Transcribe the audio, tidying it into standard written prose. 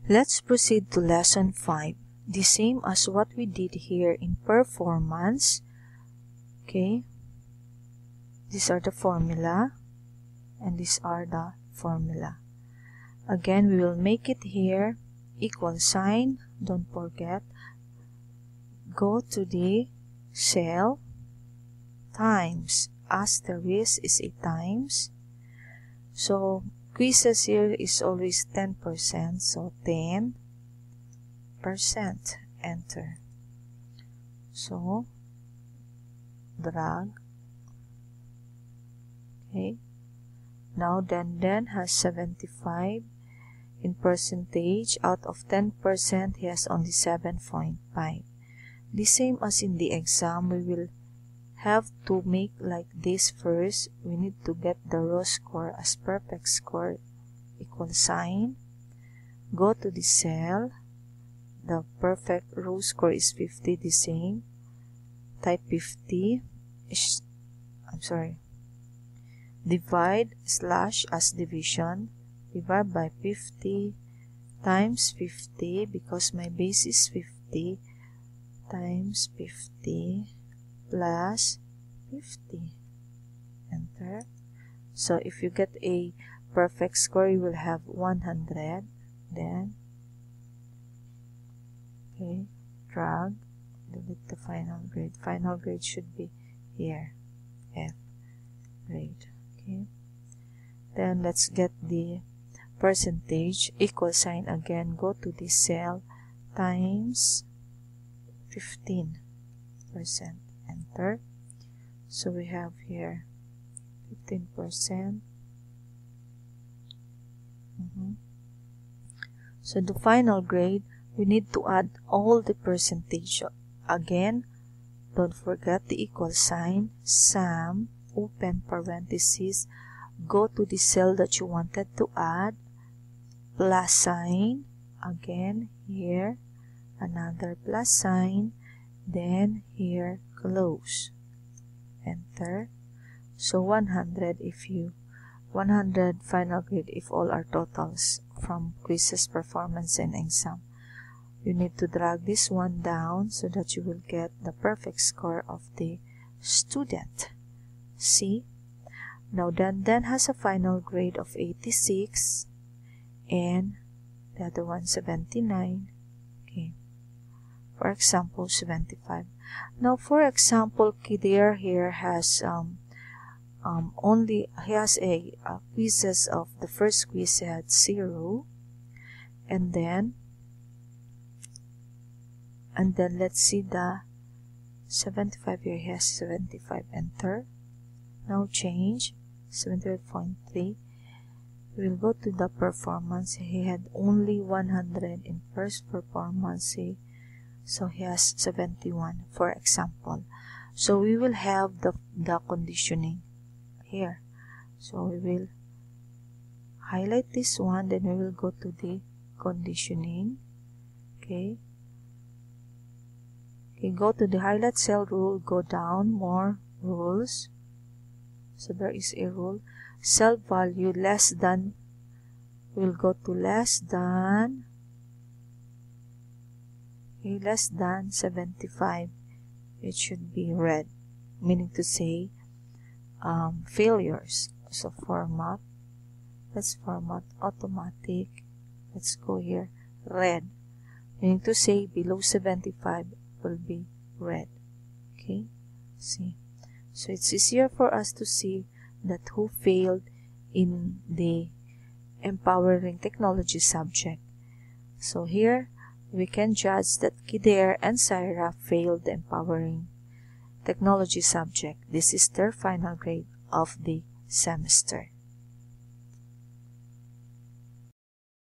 Let's proceed to lesson 5. The same as what we did here in performance. Okay. These are the formula. And these are the formula. Again, we will make it here equal sign. Don't forget. Go to the cell. Times. Asterisk is a times. So, quizzes here is always 10%. So, 10%. Enter. So, drag. Okay. Now, then has 75 in percentage. Out of 10%, he has only 7.5. The same as in the exam, we will have to make like this first. We need to get the row score as perfect score equal sign. Go to the cell. The perfect row score is 50, the same. Type 50. Divide slash as division. Divide by 50 times 50 because my base is 50 times 50 plus 50. Enter. So if you get a perfect score, you will have 100. Then, okay, drag, delete the final grade. Final grade should be here, F grade. Okay. Then let's get the percentage. Equal sign again. Go to the cell. Times 15%. Enter. So we have here 15%. So the final grade, we need to add all the percentage. Again, don't forget the equal sign. Sum, open parenthesis, go to the cell that you wanted to add, plus sign, again here, another plus sign, then here, close. Enter. So 100 100 final grade if all are totals from quizzes, performance, and exam. You need to drag this one down so that you will get the perfect score of the student. See? Now then has a final grade of 86 and the other one 79. Okay. For example, 75. Now for example, Kidir here has he has a quizzes of the first quiz had 0, and then let's see the 75 here. He has 75. Enter. Now change 78.3. We will go to the performance. He had only 100 in first performance, so he has 71, for example. So we will have the conditioning here. So we will highlight this one, then we will go to the conditioning. Okay. Go to the highlight cell rule, go down, more rules. So there is a rule. Cell value less than, we'll go to less than, less than 75. It should be red, meaning to say failures. So format, let's format automatic. Let's go here, red, meaning to say below 75 will be red. Okay, see. So it's easier for us to see that who failed in the empowering technology subject. So here we can judge that Kidir and Syra failed the empowering technology subject. This is their final grade of the semester.